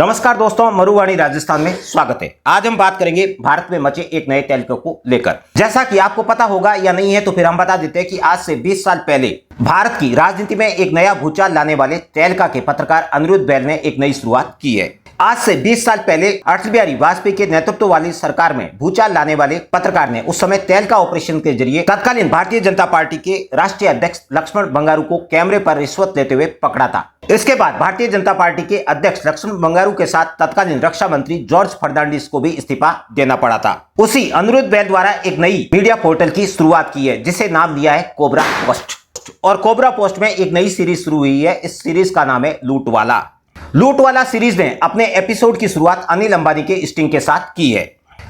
नमस्कार दोस्तों, मरुवाणी राजस्थान में स्वागत है। आज हम बात करेंगे भारत में मचे एक नए तहलके को लेकर। जैसा कि आपको पता होगा या नहीं है तो फिर हम बता देते हैं कि आज से 20 साल पहले भारत की राजनीति में एक नया भूचाल लाने वाले तहलका के पत्रकार अनिरुद्ध बैल ने एक नई शुरुआत की है। आज से 20 साल पहले अटल बिहारी वाजपेयी के नेतृत्व वाली सरकार में भूचाल लाने वाले पत्रकार ने उस समय तहलका ऑपरेशन के जरिए तत्कालीन भारतीय जनता पार्टी के राष्ट्रीय अध्यक्ष लक्ष्मण बंगारू को कैमरे पर रिश्वत लेते हुए पकड़ा था। इसके बाद भारतीय जनता पार्टी के अध्यक्ष लक्ष्मण बंगारू के साथ तत्कालीन रक्षा मंत्री जॉर्ज फर्नांडिस को भी इस्तीफा देना पड़ा था। उसी अनिरुद्ध बैल द्वारा एक नई मीडिया पोर्टल की शुरुआत की है जिसे नाम दिया है कोबरा पोस्ट। और कोबरा पोस्ट में एक नई सीरीज शुरू हुई है। इस सीरीज का नाम है लूट वाला सीरीज ने अपने एपिसोड की शुरुआत अनिल अंबानी के स्टिंग के साथ की है।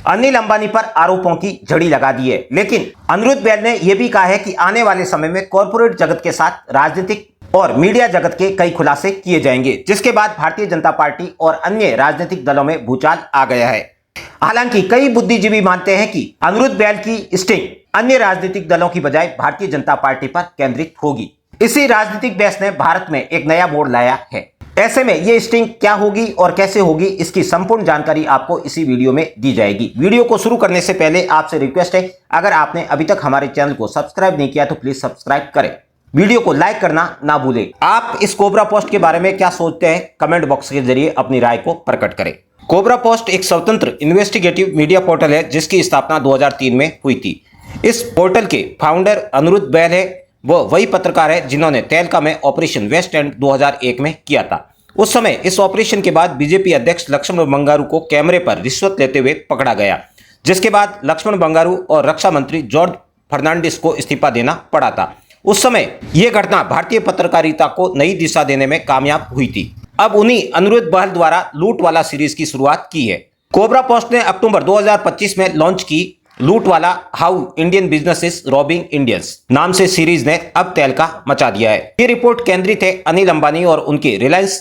अनिल अंबानी पर आरोपों की झड़ी लगा दी है, लेकिन अनिरुद्ध बैल ने यह भी कहा है कि आने वाले समय में कॉर्पोरेट जगत के साथ राजनीतिक और मीडिया जगत के कई खुलासे किए जाएंगे, जिसके बाद भारतीय जनता पार्टी और अन्य राजनीतिक दलों में भूचाल आ गया है। हालांकि कई बुद्धिजीवी मानते हैं कि अनिरुद्ध बैल की स्टिंग अन्य राजनीतिक दलों की बजाय भारतीय जनता पार्टी पर केंद्रित होगी। इसी राजनीतिक बहस ने भारत में एक नया मोड़ लाया है। ऐसे में ये स्टिंग क्या होगी और कैसे होगी, इसकी संपूर्ण जानकारी आपको इसी वीडियो में दी जाएगी। वीडियो को शुरू करने से पहले आपसे रिक्वेस्ट है, अगर आपने अभी तक हमारे चैनल को सब्सक्राइब नहीं किया तो प्लीज सब्सक्राइब करें। वीडियो को लाइक करना ना भूलें। आप इस कोबरा पोस्ट के बारे में क्या सोचते हैं, कमेंट बॉक्स के जरिए अपनी राय को प्रकट करें। कोबरा पोस्ट एक स्वतंत्र इन्वेस्टिगेटिव मीडिया पोर्टल है जिसकी स्थापना 2003 में हुई थी। इस पोर्टल के फाउंडर अनिरुद्ध बैल है। वो वही पत्रकार है जिन्होंने तहलका में ऑपरेशन वेस्ट एंड 2001 में किया था। उस समय इस ऑपरेशन के बाद बीजेपी अध्यक्ष लक्ष्मण बंगारू को कैमरे पर रिश्वत लेते हुए पकड़ा गया, जिसके बाद लक्ष्मण बंगारू और रक्षा मंत्री जॉर्ज फर्नांडिस को इस्तीफा देना पड़ा था। उस समय यह घटना भारतीय पत्रकारिता को नई दिशा देने में कामयाब हुई थी। अब उन्हीं अनिरुद्ध बैल द्वारा लूट वाला सीरीज की शुरुआत की है। कोबरा पोस्ट ने अक्टूबर 2025 में लॉन्च की लूट वाला how Indian businesses robbing Indians नाम से सीरीज ने अब तहलका मचा दिया है। ये रिपोर्ट केंद्रित है अनिल अंबानी और उनके रिलायंस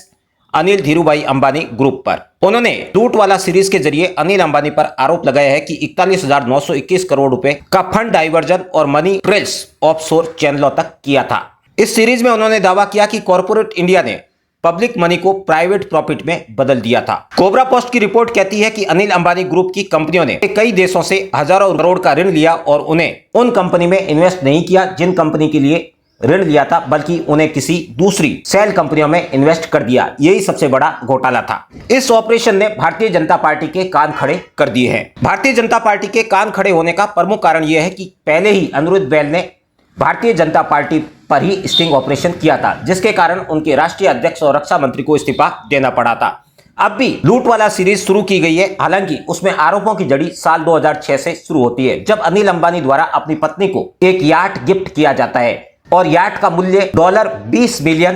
अनिल धीरूभाई अंबानी ग्रुप पर। उन्होंने लूट वाला सीरीज के जरिए अनिल अंबानी पर आरोप लगाया है कि 41,921 करोड़ रुपए का फंड डाइवर्जन और मनी ट्रेल्स ऑफशोर चैनलों तक किया था। इस सीरीज में उन्होंने दावा किया कि कॉर्पोरेट इंडिया ने पब्लिक मनी को प्राइवेट प्रॉफिट में बदल दिया था। कोबरा पोस्ट की रिपोर्ट कहती है कि अनिल अंबानी ग्रुप की कंपनियों ने कई देशों से हजारों करोड़ का ऋण लिया और उन्हें उन कंपनी में इन्वेस्ट नहीं किया जिन कंपनी के लिए ऋण लिया था, बल्कि उन्हें किसी दूसरी सेल कंपनियों में इन्वेस्ट कर दिया। यही सबसे बड़ा घोटाला था। इस ऑपरेशन ने भारतीय जनता पार्टी के कान खड़े कर दिए हैं। भारतीय जनता पार्टी के कान खड़े होने का प्रमुख कारण यह है कि पहले ही अनिरुद्ध बैल ने भारतीय जनता पार्टी पर ही स्टिंग ऑपरेशन किया था, जिसके कारण उनके राष्ट्रीय अध्यक्ष और रक्षा मंत्री को इस्तीफा देना पड़ा था। अब भी लूट वाला सीरीज शुरू की गई है। हालांकि उसमें आरोपों की जड़ी साल 2006 से शुरू होती है, जब अनिल अंबानी द्वारा अपनी पत्नी को एक याट गिफ्ट किया जाता है और याट का मूल्य $20 बिलियन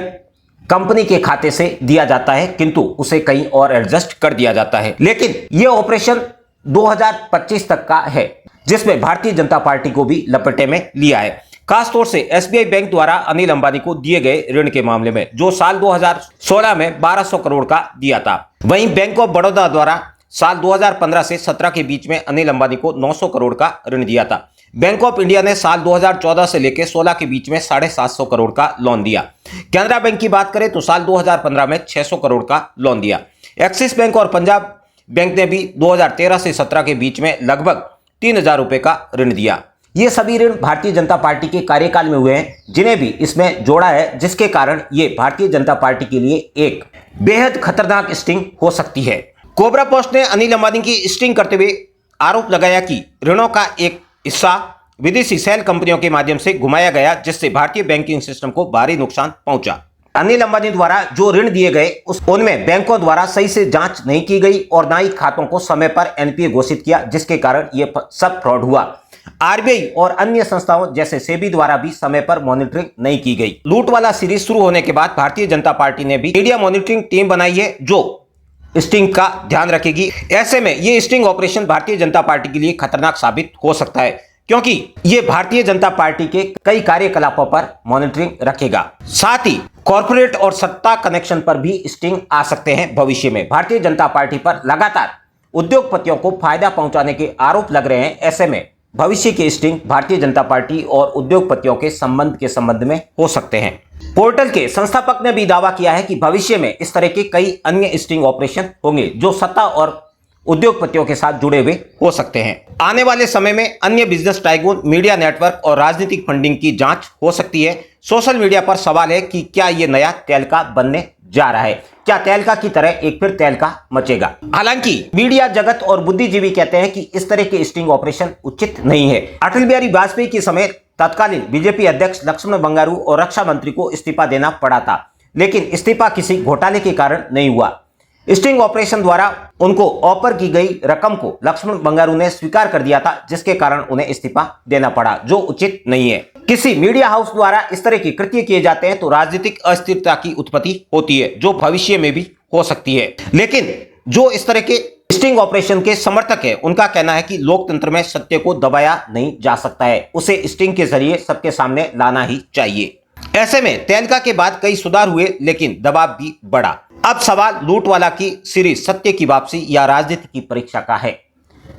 कंपनी के खाते से दिया जाता है, किंतु उसे कहीं और एडजस्ट कर दिया जाता है। लेकिन यह ऑपरेशन 2025 तक का है, जिसमें भारतीय जनता पार्टी को भी लपेटे में लिया है, खासतौर से एसबीआई बैंक द्वारा अनिल अंबानी को दिए गए ऋण के मामले में, जो साल 2016 में 1200 करोड़ का दिया था। वहीं बैंक ऑफ बड़ौदा द्वारा साल 2015 से 17 के बीच में अनिल अंबानी को 900 करोड़ का ऋण दिया था। बैंक ऑफ इंडिया ने साल 2014 से लेकर 16 के बीच में 750 करोड़ का लोन दिया। कैनरा बैंक की बात करें तो साल 2015 में 600 करोड़ का लोन दिया। एक्सिस बैंक और पंजाब बैंक ने भी 2013 से 17 के बीच में लगभग 3,000 रुपए का ऋण दिया। ये सभी ऋण भारतीय जनता पार्टी के कार्यकाल में हुए हैं, जिन्हें भी इसमें जोड़ा है, जिसके कारण ये भारतीय जनता पार्टी के लिए एक बेहद खतरनाक स्टिंग हो सकती है। कोबरा पोस्ट ने अनिल अंबानी की स्टिंग करते हुए आरोप लगाया कि ऋणों का एक हिस्सा विदेशी सेल कंपनियों के माध्यम से घुमाया गया, जिससे भारतीय बैंकिंग सिस्टम को भारी नुकसान पहुंचा। अनिल अंबानी द्वारा जो ऋण दिए गए उनमें बैंकों द्वारा सही से जांच नहीं की गई और ना ही खातों को समय पर एनपीए घोषित किया, जिसके कारण ये सब फ्रॉड हुआ। आरबीआई और अन्य संस्थाओं जैसे सेबी द्वारा भी समय पर मॉनिटरिंग नहीं की गई। लूट वाला सीरीज शुरू होने के बाद भारतीय जनता पार्टी ने भी मीडिया मॉनिटरिंग टीम बनाई है जो स्टिंग का ध्यान रखेगी। ऐसे में ये sting operation Bharatiya Janata party के लिए खतरनाक साबित हो सकता है, क्योंकि ये भारतीय जनता पार्टी के कई कार्यकलापों पर मॉनिटरिंग रखेगा। साथ ही कॉर्पोरेट और सत्ता कनेक्शन पर भी स्टिंग आ सकते हैं भविष्य में। भारतीय जनता पार्टी पर लगातार उद्योगपतियों को फायदा पहुंचाने के आरोप लग रहे हैं। ऐसे में भविष्य के स्टिंग भारतीय जनता पार्टी और उद्योगपतियों के संबंध में हो सकते हैं। पोर्टल के संस्थापक ने भी दावा किया है कि भविष्य में इस तरह के कई अन्य स्टिंग ऑपरेशन होंगे जो सत्ता और उद्योगपतियों के साथ जुड़े हुए हो सकते हैं। आने वाले समय में अन्य बिजनेस टाइकून, मीडिया नेटवर्क और राजनीतिक फंडिंग की जांच हो सकती है। सोशल मीडिया पर सवाल है कि क्या ये नया तहलका बनने जा रहा है, क्या तहलका की तरह एक फिर तहलका मचेगा। हालांकि मीडिया जगत और बुद्धिजीवी कहते हैं कि इस तरह के स्टिंग ऑपरेशन उचित नहीं है। अटल बिहारी वाजपेयी के समय तत्कालीन बीजेपी अध्यक्ष लक्ष्मण बंगारू और रक्षा मंत्री को इस्तीफा देना पड़ा था, लेकिन इस्तीफा किसी घोटाले के कारण नहीं हुआ। स्टिंग ऑपरेशन द्वारा उनको ऑफर की गई रकम को लक्ष्मण बंगारू ने स्वीकार कर दिया था, जिसके कारण उन्हें इस्तीफा देना पड़ा, जो उचित नहीं है। किसी मीडिया हाउस द्वारा इस तरह के कृत्य किए जाते हैं तो राजनीतिक अस्थिरता की उत्पत्ति होती है, जो भविष्य में भी हो सकती है। लेकिन जो इस तरह के स्टिंग ऑपरेशन के समर्थक है, उनका कहना है कि लोकतंत्र में सत्य को दबाया नहीं जा सकता है, उसे स्टिंग के जरिए सबके सामने लाना ही चाहिए। ऐसे में तहलका के बाद कई सुधार हुए, लेकिन दबाव भी बढ़ा। अब सवाल लूटवाला की सीरीज सत्य की वापसी या राजनीति की परीक्षा का है।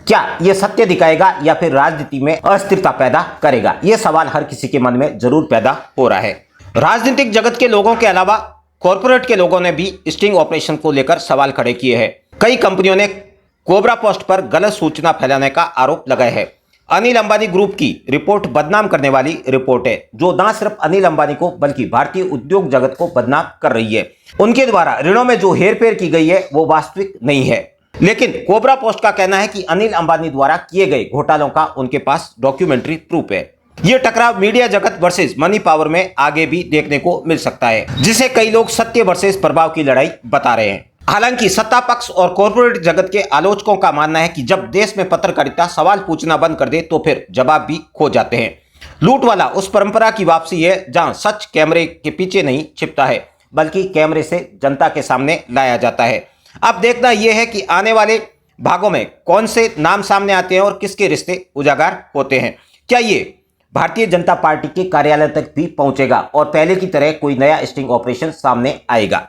क्या यह सत्य दिखाएगा या फिर राजनीति में अस्थिरता पैदा करेगा? यह सवाल हर किसी के मन में जरूर पैदा हो रहा है। राजनीतिक जगत के लोगों के अलावा कॉर्पोरेट के लोगों ने भी स्टिंग ऑपरेशन को लेकर सवाल खड़े किए हैं। कई कंपनियों ने कोबरा पोस्ट पर गलत सूचना फैलाने का आरोप लगाया है। अनिल अंबानी ग्रुप की रिपोर्ट बदनाम करने वाली रिपोर्ट है, जो न सिर्फ अनिल अंबानी को बल्कि भारतीय उद्योग जगत को बदनाम कर रही है। उनके द्वारा ऋणों में जो हेरफेर की गई है वो वास्तविक नहीं है, लेकिन कोबरा पोस्ट का कहना है कि अनिल अंबानी द्वारा किए गए घोटालों का उनके पास डॉक्यूमेंट्री प्रूफ है। ये टकराव मीडिया जगत वर्सेस मनी पावर में आगे भी देखने को मिल सकता है, जिसे कई लोग सत्य वर्सेस प्रभाव की लड़ाई बता रहे हैं। हालांकि सत्ता पक्ष और कॉर्पोरेट जगत के आलोचकों का मानना है कि जब देश में पत्रकारिता सवाल पूछना बंद कर दे तो फिर जवाब भी खो जाते हैं। लूट वाला उस परंपरा की वापसी है जहां सच कैमरे के पीछे नहीं छिपता है, बल्कि कैमरे से जनता के सामने लाया जाता है। अब देखना यह है कि आने वाले भागों में कौन से नाम सामने आते हैं और किसके रिश्ते उजागर होते हैं। क्या ये भारतीय जनता पार्टी के कार्यालय तक भी पहुंचेगा और पहले की तरह कोई नया स्टिंग ऑपरेशन सामने आएगा?